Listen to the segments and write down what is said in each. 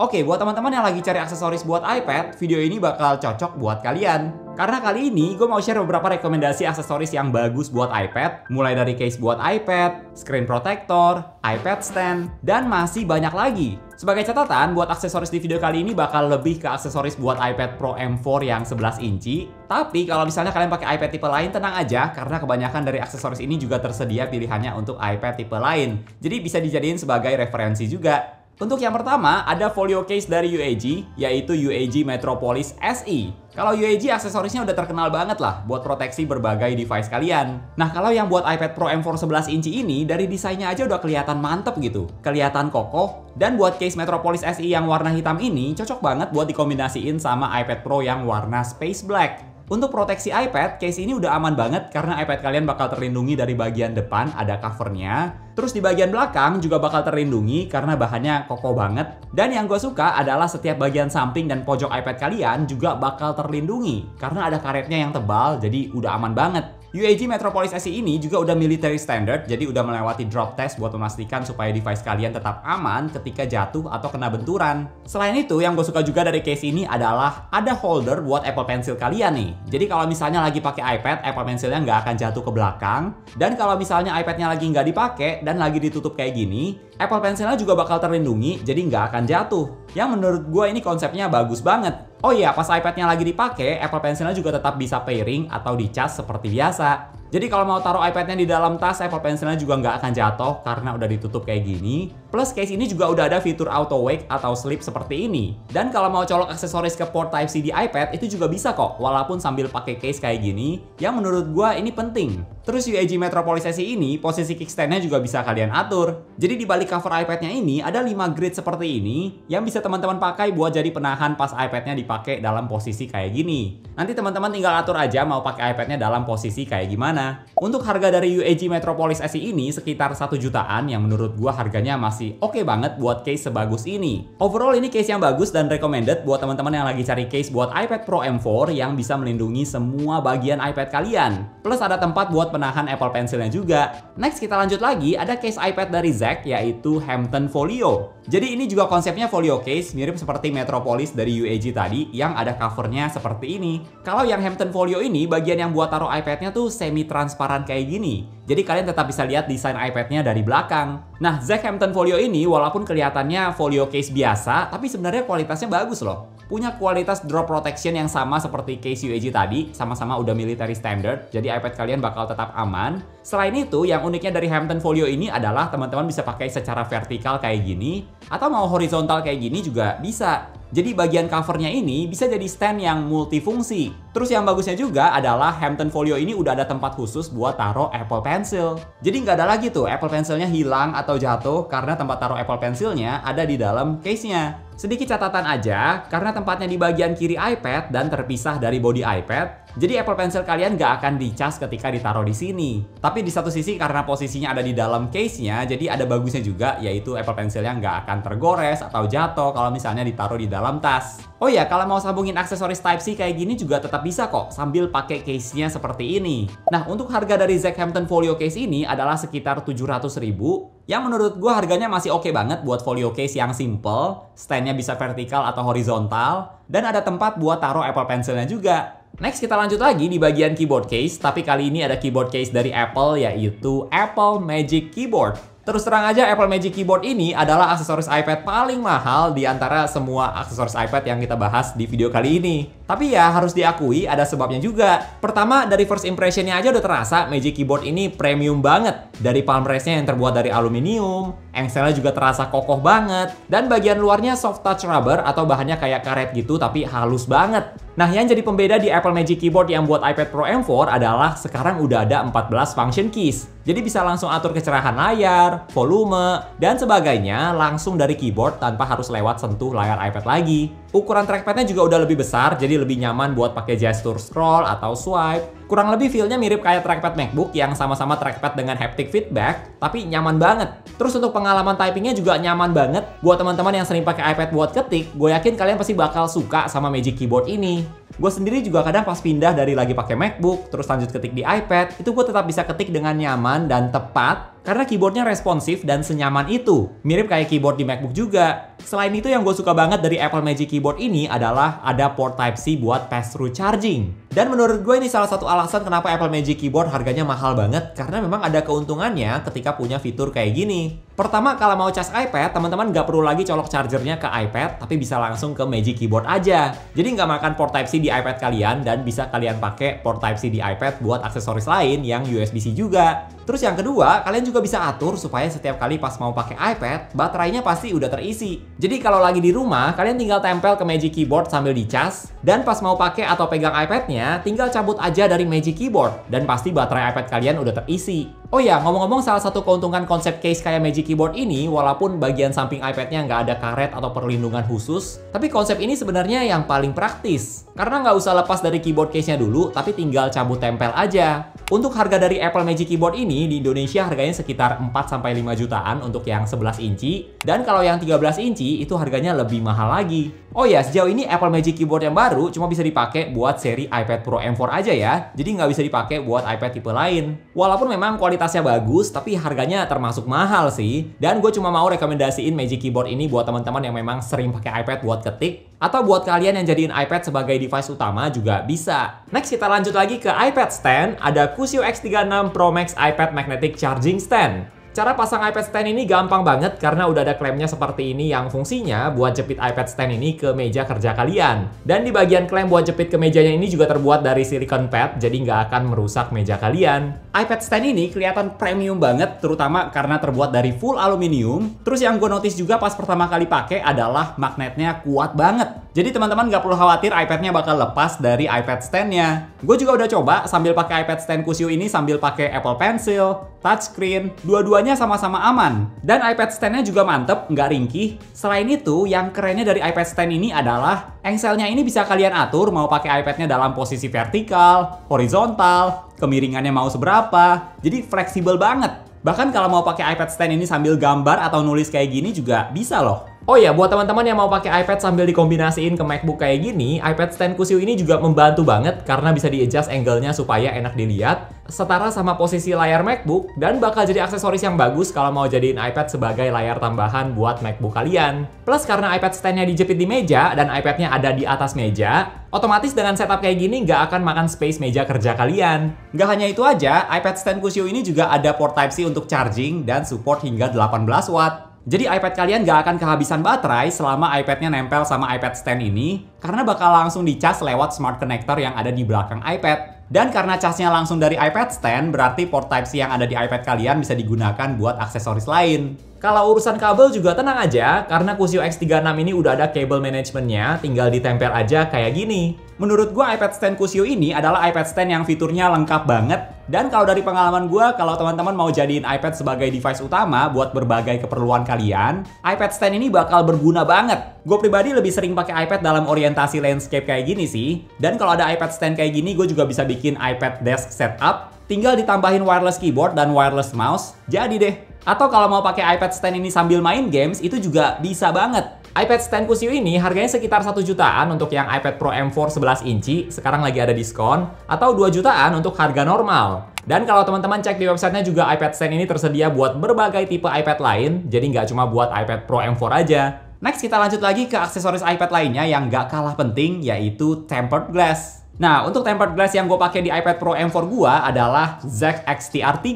Oke, buat teman-teman yang lagi cari aksesoris buat iPad, video ini bakal cocok buat kalian. Karena kali ini gue mau share beberapa rekomendasi aksesoris yang bagus buat iPad, mulai dari case buat iPad, screen protector, iPad stand, dan masih banyak lagi. Sebagai catatan, buat aksesoris di video kali ini bakal lebih ke aksesoris buat iPad Pro M4 yang 11 inci. Tapi kalau misalnya kalian pakai iPad tipe lain, tenang aja, karena kebanyakan dari aksesoris ini juga tersedia pilihannya untuk iPad tipe lain. Jadi bisa dijadiin sebagai referensi juga. Untuk yang pertama, ada folio case dari UAG, yaitu UAG Metropolis SE. Kalau UAG aksesorisnya udah terkenal banget lah buat proteksi berbagai device kalian. Nah, kalau yang buat iPad Pro M4 11 inci ini, dari desainnya aja udah kelihatan mantep gitu. Kelihatan kokoh, dan buat case Metropolis SE yang warna hitam ini, cocok banget buat dikombinasiin sama iPad Pro yang warna Space Black. Untuk proteksi iPad, case ini udah aman banget karena iPad kalian bakal terlindungi dari bagian depan, ada covernya. Terus di bagian belakang juga bakal terlindungi karena bahannya kokoh banget. Dan yang gue suka adalah setiap bagian samping dan pojok iPad kalian juga bakal terlindungi karena ada karetnya yang tebal, jadi udah aman banget. UAG Metropolis SE ini juga udah military standard, jadi udah melewati drop test buat memastikan supaya device kalian tetap aman ketika jatuh atau kena benturan. Selain itu, yang gue suka juga dari case ini adalah ada holder buat Apple Pencil kalian nih. Jadi kalau misalnya lagi pakai iPad, Apple Pencilnya nggak akan jatuh ke belakang. Dan kalau misalnya iPadnya lagi nggak dipakai dan lagi ditutup kayak gini, Apple Pencilnya juga bakal terlindungi, jadi nggak akan jatuh. Yang menurut gue ini konsepnya bagus banget. Oh iya, pas iPadnya lagi dipakai, Apple Pencilnya juga tetap bisa pairing atau dicas seperti biasa. Jadi kalau mau taruh iPadnya di dalam tas, Apple Pencilnya juga nggak akan jatuh karena udah ditutup kayak gini. Plus case ini juga udah ada fitur auto wake atau sleep seperti ini. Dan kalau mau colok aksesoris ke port Type-C di iPad, itu juga bisa kok, walaupun sambil pakai case kayak gini, yang menurut gua ini penting. Terus UAG Metropolis SE ini, posisi kickstand-nya juga bisa kalian atur. Jadi di balik cover iPad-nya ini, ada 5 grid seperti ini, yang bisa teman-teman pakai buat jadi penahan pas iPad-nya dipakai dalam posisi kayak gini. Nanti teman-teman tinggal atur aja mau pakai iPad-nya dalam posisi kayak gimana. Untuk harga dari UAG Metropolis SE ini sekitar 1 jutaan yang menurut gua harganya masih oke banget buat case sebagus ini. Overall ini case yang bagus dan recommended buat teman-teman yang lagi cari case buat iPad Pro M4 yang bisa melindungi semua bagian iPad kalian. Plus ada tempat buat penahan Apple Pencilnya juga. Next kita lanjut lagi, ada case iPad dari Zack yaitu Hampton Folio. Jadi ini juga konsepnya folio case mirip seperti Metropolis dari UAG tadi yang ada covernya seperti ini. Kalau yang Hampton Folio ini bagian yang buat taruh iPad-nya tuh semi transparan kayak gini. Jadi kalian tetap bisa lihat desain iPad-nya dari belakang. Nah, Zack Hampton Folio ini walaupun kelihatannya folio case biasa, tapi sebenarnya kualitasnya bagus loh. Punya kualitas drop protection yang sama seperti case UAG tadi, sama-sama udah military standard, jadi iPad kalian bakal tetap aman. Selain itu, yang uniknya dari Hampton Folio ini adalah teman-teman bisa pakai secara vertikal kayak gini, atau mau horizontal kayak gini juga bisa. Jadi bagian covernya ini bisa jadi stand yang multifungsi. Terus yang bagusnya juga adalah Hampton Folio ini udah ada tempat khusus buat taruh Apple Pencil. Jadi nggak ada lagi tuh Apple Pencilnya hilang atau jatuh karena tempat taruh Apple Pencilnya ada di dalam case-nya. Sedikit catatan aja, karena tempatnya di bagian kiri iPad dan terpisah dari bodi iPad, jadi Apple Pencil kalian nggak akan dicas ketika ditaruh di sini. Tapi di satu sisi karena posisinya ada di dalam case-nya, jadi ada bagusnya juga, yaitu Apple Pencilnya nggak akan tergores atau jatuh kalau misalnya ditaruh di dalam tas. Oh ya, kalau mau sambungin aksesoris Type-C kayak gini juga tetap bisa kok, sambil pakai case-nya seperti ini. Nah, untuk harga dari Zack Hampton Folio case ini adalah sekitar 700.000, yang menurut gua harganya masih oke banget buat folio case yang simple, stand-nya bisa vertikal atau horizontal, dan ada tempat buat taruh Apple Pencilnya juga. Next kita lanjut lagi di bagian keyboard case, tapi kali ini ada keyboard case dari Apple yaitu Apple Magic Keyboard. Terus terang aja Apple Magic Keyboard ini adalah aksesoris iPad paling mahal di antara semua aksesoris iPad yang kita bahas di video kali ini. Tapi ya harus diakui ada sebabnya juga. Pertama, dari first impressionnya aja udah terasa Magic Keyboard ini premium banget. Dari palm rest-nya yang terbuat dari aluminium, engselnya juga terasa kokoh banget, dan bagian luarnya soft touch rubber atau bahannya kayak karet gitu tapi halus banget. Nah, yang jadi pembeda di Apple Magic Keyboard yang buat iPad Pro M4 adalah sekarang udah ada 14 function keys. Jadi bisa langsung atur kecerahan layar, volume, dan sebagainya langsung dari keyboard tanpa harus lewat sentuh layar iPad lagi. Ukuran trackpadnya juga udah lebih besar, jadi lebih nyaman buat pakai gesture scroll atau swipe. Kurang lebih feel-nya mirip kayak trackpad MacBook yang sama-sama trackpad dengan haptic feedback, tapi nyaman banget. Terus untuk pengalaman typingnya juga nyaman banget. Buat teman-teman yang sering pakai iPad buat ketik, gue yakin kalian pasti bakal suka sama Magic Keyboard ini. Gue sendiri juga kadang pas pindah dari lagi pakai MacBook, terus lanjut ketik di iPad, itu gue tetap bisa ketik dengan nyaman dan tepat, karena keyboardnya responsif dan senyaman itu. Mirip kayak keyboard di MacBook juga. Selain itu yang gue suka banget dari Apple Magic Keyboard ini adalah ada port Type-C buat pass-through charging. Dan menurut gue ini salah satu alasan kenapa Apple Magic Keyboard harganya mahal banget, karena memang ada keuntungannya ketika punya fitur kayak gini. Pertama, kalau mau cas iPad, teman-teman nggak perlu lagi colok chargernya ke iPad, tapi bisa langsung ke Magic Keyboard aja. Jadi nggak makan port Type-C di iPad kalian, dan bisa kalian pakai port Type-C di iPad buat aksesoris lain yang USB-C juga. Terus yang kedua, kalian juga bisa atur supaya setiap kali pas mau pakai iPad, baterainya pasti udah terisi. Jadi kalau lagi di rumah, kalian tinggal tempel ke Magic Keyboard sambil dicas, dan pas mau pakai atau pegang iPad-nya, tinggal cabut aja dari Magic Keyboard, dan pasti baterai iPad kalian udah terisi. Oh ya, ngomong-ngomong, salah satu keuntungan konsep case kayak Magic Keyboard ini, walaupun bagian samping iPad-nya nggak ada karet atau perlindungan khusus, tapi konsep ini sebenarnya yang paling praktis. Karena nggak usah lepas dari keyboard case-nya dulu, tapi tinggal cabut tempel aja. Untuk harga dari Apple Magic Keyboard ini, di Indonesia harganya sekitar 4-5 jutaan untuk yang 11 inci, dan kalau yang 13 inci itu harganya lebih mahal lagi. Oh ya, sejauh ini Apple Magic Keyboard yang baru cuma bisa dipakai buat seri iPad Pro M4 aja ya, jadi nggak bisa dipakai buat iPad tipe lain. Walaupun memang kualitasnya bagus, tapi harganya termasuk mahal sih. Dan gue cuma mau rekomendasiin Magic Keyboard ini buat teman-teman yang memang sering pakai iPad buat ketik, atau buat kalian yang jadiin iPad sebagai device utama juga bisa. Next, kita lanjut lagi ke iPad stand. Ada Cusio X36 Pro Max iPad Magnetic Charging Stand. Cara pasang iPad stand ini gampang banget karena udah ada klemnya seperti ini yang fungsinya buat jepit iPad stand ini ke meja kerja kalian. Dan di bagian klem buat jepit ke mejanya ini juga terbuat dari silicone pad, jadi nggak akan merusak meja kalian. iPad stand ini kelihatan premium banget, terutama karena terbuat dari full aluminium. Terus yang gue notice juga pas pertama kali pakai adalah magnetnya kuat banget. Jadi teman-teman nggak perlu khawatir iPad-nya bakal lepas dari iPad stand-nya. Gue juga udah coba sambil pakai iPad stand Cusio ini sambil pakai Apple Pencil, touchscreen, dua-duanya sama-sama aman. Dan iPad stand-nya juga mantep, nggak ringkih. Selain itu, yang kerennya dari iPad stand ini adalah engselnya ini bisa kalian atur mau pakai iPad-nya dalam posisi vertikal, horizontal, kemiringannya mau seberapa. Jadi fleksibel banget. Bahkan kalau mau pakai iPad stand ini sambil gambar atau nulis kayak gini juga bisa loh. Oh ya, buat teman-teman yang mau pakai iPad sambil dikombinasiin ke MacBook kayak gini, iPad stand Cusio ini juga membantu banget karena bisa di-adjust angle-nya supaya enak dilihat, setara sama posisi layar MacBook, dan bakal jadi aksesoris yang bagus kalau mau jadiin iPad sebagai layar tambahan buat MacBook kalian. Plus karena iPad stand-nya dijepit di meja dan iPad-nya ada di atas meja, otomatis dengan setup kayak gini nggak akan makan space meja kerja kalian. Nggak hanya itu aja, iPad stand Cusio ini juga ada port Type-C untuk charging dan support hingga 18 watt. Jadi iPad kalian nggak akan kehabisan baterai selama iPad-nya nempel sama iPad stand ini, karena bakal langsung dicas lewat smart connector yang ada di belakang iPad. Dan karena casnya langsung dari iPad stand, berarti port Type-C yang ada di iPad kalian bisa digunakan buat aksesoris lain. Kalau urusan kabel juga tenang aja, karena Cusio X36 ini udah ada cable managementnya, tinggal ditempel aja kayak gini. Menurut gua iPad stand Cusio ini adalah iPad stand yang fiturnya lengkap banget. Dan kalau dari pengalaman gua, kalau teman-teman mau jadiin iPad sebagai device utama buat berbagai keperluan kalian, iPad stand ini bakal berguna banget. Gue pribadi lebih sering pakai iPad dalam orientasi landscape kayak gini sih. Dan kalau ada iPad stand kayak gini, gue juga bisa bikin iPad desk setup. Tinggal ditambahin wireless keyboard dan wireless mouse, jadi deh. Atau kalau mau pakai iPad stand ini sambil main games, itu juga bisa banget. iPad stand Cusio ini harganya sekitar 1 jutaan untuk yang iPad Pro M4 11 inci, sekarang lagi ada diskon, atau 2 jutaan untuk harga normal. Dan kalau teman-teman cek di websitenya juga iPad stand ini tersedia buat berbagai tipe iPad lain, jadi nggak cuma buat iPad Pro M4 aja. Next, kita lanjut lagi ke aksesoris iPad lainnya yang nggak kalah penting, yaitu tempered glass. Nah, untuk tempered glass yang gue pakai di iPad Pro M4 gua adalah ZX XTR3.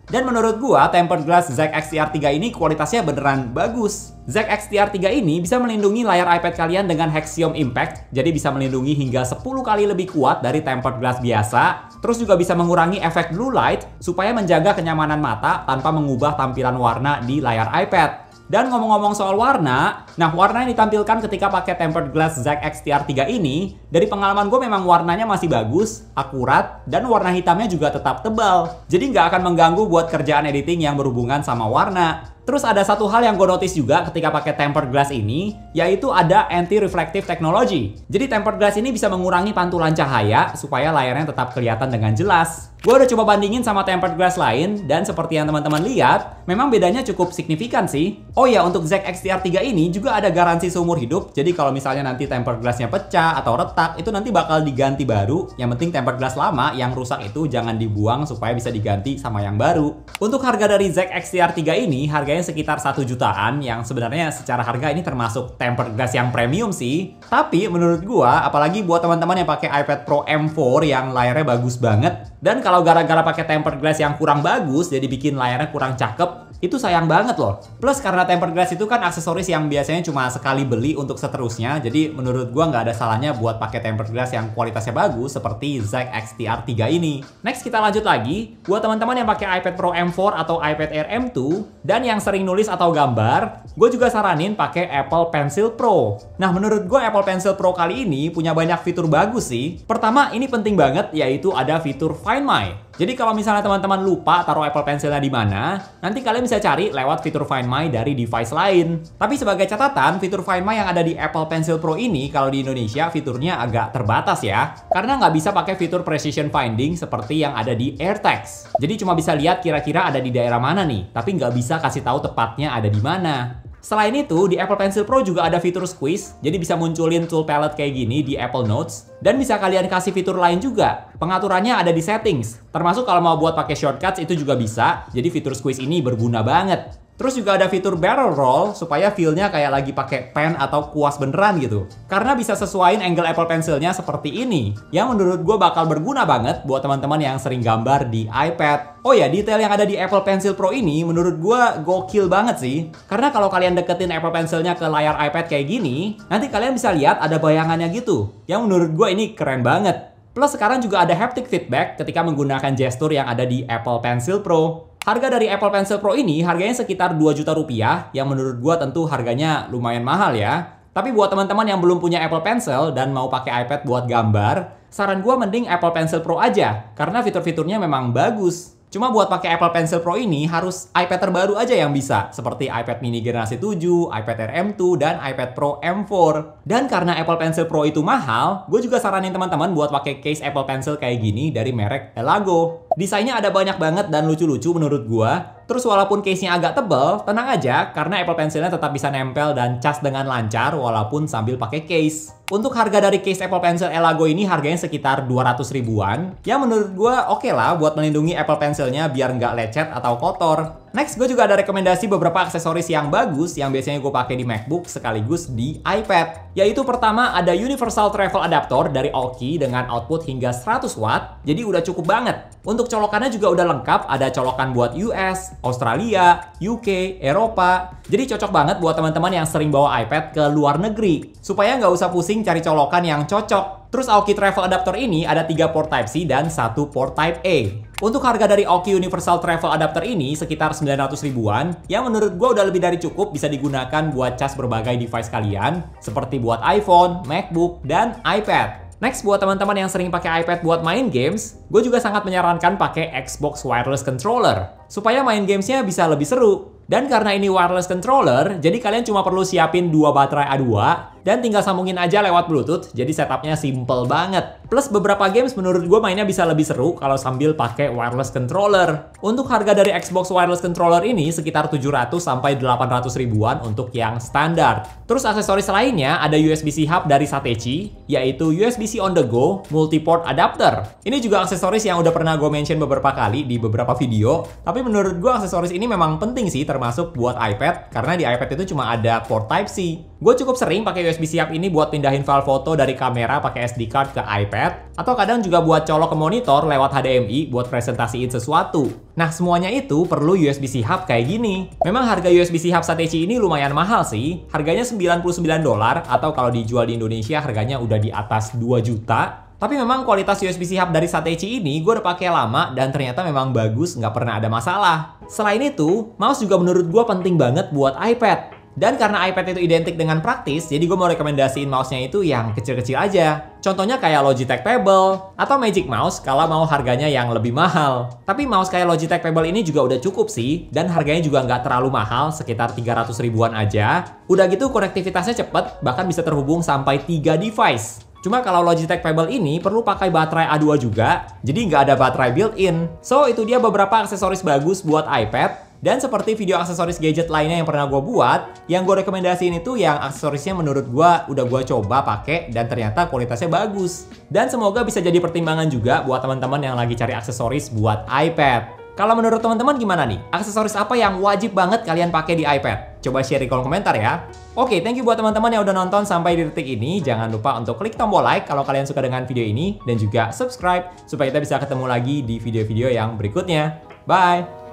Dan menurut gua, tempered glass ZX XTR3 ini kualitasnya beneran bagus. ZX XTR3 ini bisa melindungi layar iPad kalian dengan Hexiom Impact, jadi bisa melindungi hingga 10 kali lebih kuat dari tempered glass biasa. Terus juga bisa mengurangi efek blue light supaya menjaga kenyamanan mata tanpa mengubah tampilan warna di layar iPad. Dan ngomong-ngomong soal warna, nah warna yang ditampilkan ketika pakai tempered glass ZX XTR3 ini, dari pengalaman gue memang warnanya masih bagus, akurat, dan warna hitamnya juga tetap tebal. Jadi nggak akan mengganggu buat kerjaan editing yang berhubungan sama warna. Terus ada satu hal yang gue notice juga ketika pakai tempered glass ini, yaitu ada anti-reflective technology. Jadi tempered glass ini bisa mengurangi pantulan cahaya supaya layarnya tetap kelihatan dengan jelas. Gue udah coba bandingin sama tempered glass lain, dan seperti yang teman-teman lihat, memang bedanya cukup signifikan sih. Oh ya, untuk ZX XTR3 ini juga ada garansi seumur hidup, jadi kalau misalnya nanti tempered glassnya pecah atau retak, itu nanti bakal diganti baru. Yang penting tempered glass lama yang rusak itu jangan dibuang supaya bisa diganti sama yang baru. Untuk harga dari ZX XTR3 ini, harganya sekitar 1 jutaan, yang sebenarnya secara harga ini termasuk tempered glass yang premium sih. Tapi menurut gua, apalagi buat teman-teman yang pakai iPad Pro M4 yang layarnya bagus banget, dan kalau gara-gara pakai tempered glass yang kurang bagus jadi bikin layarnya kurang cakep, itu sayang banget loh. Plus karena tempered glass itu kan aksesoris yang biasanya cuma sekali beli untuk seterusnya, jadi menurut gua nggak ada salahnya buat pakai tempered glass yang kualitasnya bagus seperti ZX XTR3 ini. Next kita lanjut lagi, buat teman-teman yang pakai iPad Pro M4 atau iPad Air M2 dan yang sering nulis atau gambar, gue juga saranin pakai Apple Pencil Pro. Nah, menurut gue Apple Pencil Pro kali ini punya banyak fitur bagus sih. Pertama, ini penting banget, yaitu ada fitur Find My. Jadi kalau misalnya teman-teman lupa taruh Apple Pencilnya di mana, nanti kalian bisa cari lewat fitur Find My dari device lain. Tapi sebagai catatan, fitur Find My yang ada di Apple Pencil Pro ini kalau di Indonesia fiturnya agak terbatas ya. Karena nggak bisa pakai fitur Precision Finding seperti yang ada di AirTags. Jadi cuma bisa lihat kira-kira ada di daerah mana nih, tapi nggak bisa kasih tahu tepatnya ada di mana. Selain itu, di Apple Pencil Pro juga ada fitur squeeze, jadi bisa munculin tool palette kayak gini di Apple Notes. Dan bisa kalian kasih fitur lain juga. Pengaturannya ada di settings, termasuk kalau mau buat pakai shortcuts itu juga bisa, jadi fitur squeeze ini berguna banget. Terus juga ada fitur barrel roll supaya feel-nya kayak lagi pakai pen atau kuas beneran gitu. Karena bisa sesuaiin angle Apple Pencilnya seperti ini, yang menurut gue bakal berguna banget buat teman-teman yang sering gambar di iPad. Oh ya, detail yang ada di Apple Pencil Pro ini menurut gue gokil banget sih. Karena kalau kalian deketin Apple Pencilnya ke layar iPad kayak gini, nanti kalian bisa lihat ada bayangannya gitu. Yang menurut gue ini keren banget. Plus sekarang juga ada haptic feedback ketika menggunakan gestur yang ada di Apple Pencil Pro. Harga dari Apple Pencil Pro ini harganya sekitar 2 juta rupiah, yang menurut gua tentu harganya lumayan mahal ya. Tapi buat teman-teman yang belum punya Apple Pencil dan mau pakai iPad buat gambar, saran gua mending Apple Pencil Pro aja, karena fitur-fiturnya memang bagus. Cuma buat pakai Apple Pencil Pro ini harus iPad terbaru aja yang bisa, seperti iPad mini generasi 7, iPad Air M2, dan iPad Pro M4. Dan karena Apple Pencil Pro itu mahal, gue juga saranin teman-teman buat pakai case Apple Pencil kayak gini dari merek Elago. Desainnya ada banyak banget dan lucu-lucu menurut gue. Terus walaupun case-nya agak tebal, tenang aja karena Apple Pencilnya tetap bisa nempel dan cas dengan lancar walaupun sambil pakai case. Untuk harga dari case Apple Pencil Elago ini harganya sekitar 200 ribuan. Ya menurut gue oke lah buat melindungi Apple Pencilnya biar nggak lecet atau kotor. Next, gue juga ada rekomendasi beberapa aksesoris yang bagus yang biasanya gue pakai di MacBook sekaligus di iPad. Yaitu pertama ada Universal Travel Adapter dari Aoki dengan output hingga 100 watt. Jadi udah cukup banget. Untuk colokannya juga udah lengkap, ada colokan buat US, Australia, UK, Eropa. Jadi cocok banget buat teman-teman yang sering bawa iPad ke luar negeri. Supaya nggak usah pusing cari colokan yang cocok. Terus Aoki Travel Adapter ini ada 3 port Type-C dan 1 port Type-A. Untuk harga dari Aoki Universal Travel Adapter ini sekitar 900 ribuan, yang menurut gue udah lebih dari cukup bisa digunakan buat cas berbagai device kalian, seperti buat iPhone, MacBook, dan iPad. Next, buat teman-teman yang sering pakai iPad buat main games, gue juga sangat menyarankan pakai Xbox Wireless Controller, supaya main gamesnya bisa lebih seru. Dan karena ini wireless controller, jadi kalian cuma perlu siapin 2 baterai A2 dan tinggal sambungin aja lewat Bluetooth, jadi setupnya simple banget. Plus beberapa games menurut gue mainnya bisa lebih seru kalau sambil pakai wireless controller. Untuk harga dari Xbox Wireless Controller ini sekitar 700 sampai 800 ribuan untuk yang standar. Terus aksesoris lainnya ada USB-C hub dari Satechi, yaitu USB-C on the go multi-port adapter. Ini juga aksesoris yang udah pernah gue mention beberapa kali di beberapa video, tapi menurut gue aksesoris ini memang penting sih termasuk buat iPad, karena di iPad itu cuma ada port Type-C. Gue cukup sering pakai USB-C hub ini buat pindahin file foto dari kamera pakai SD card ke iPad, atau kadang juga buat colok ke monitor lewat HDMI buat presentasiin sesuatu. Nah, semuanya itu perlu USB-C hub kayak gini. Memang harga USB-C hub Satechi ini lumayan mahal sih, harganya $99, atau kalau dijual di Indonesia harganya udah di atas 2 juta. Tapi memang kualitas USB-C hub dari Satechi ini gue udah pakai lama dan ternyata memang bagus, nggak pernah ada masalah. Selain itu, mouse juga menurut gue penting banget buat iPad. Dan karena iPad itu identik dengan praktis, jadi gue mau rekomendasiin mouse-nya itu yang kecil-kecil aja. Contohnya kayak Logitech Pebble atau Magic Mouse kalau mau harganya yang lebih mahal. Tapi mouse kayak Logitech Pebble ini juga udah cukup sih, dan harganya juga nggak terlalu mahal, sekitar 300 ribuan aja. Udah gitu konektivitasnya cepet, bahkan bisa terhubung sampai 3 device. Cuma kalau Logitech Pebble ini perlu pakai baterai A2 juga, jadi nggak ada baterai built-in. So, itu dia beberapa aksesoris bagus buat iPad. Dan seperti video aksesoris gadget lainnya yang pernah gue buat, yang gue rekomendasiin itu yang aksesorisnya menurut gue udah gue coba pakai dan ternyata kualitasnya bagus. Dan semoga bisa jadi pertimbangan juga buat teman-teman yang lagi cari aksesoris buat iPad. Kalau menurut teman-teman gimana nih? Aksesoris apa yang wajib banget kalian pakai di iPad? Coba share di kolom komentar ya. Oke, thank you buat teman-teman yang udah nonton sampai di detik ini. Jangan lupa untuk klik tombol like kalau kalian suka dengan video ini. Dan juga subscribe supaya kita bisa ketemu lagi di video-video yang berikutnya. Bye!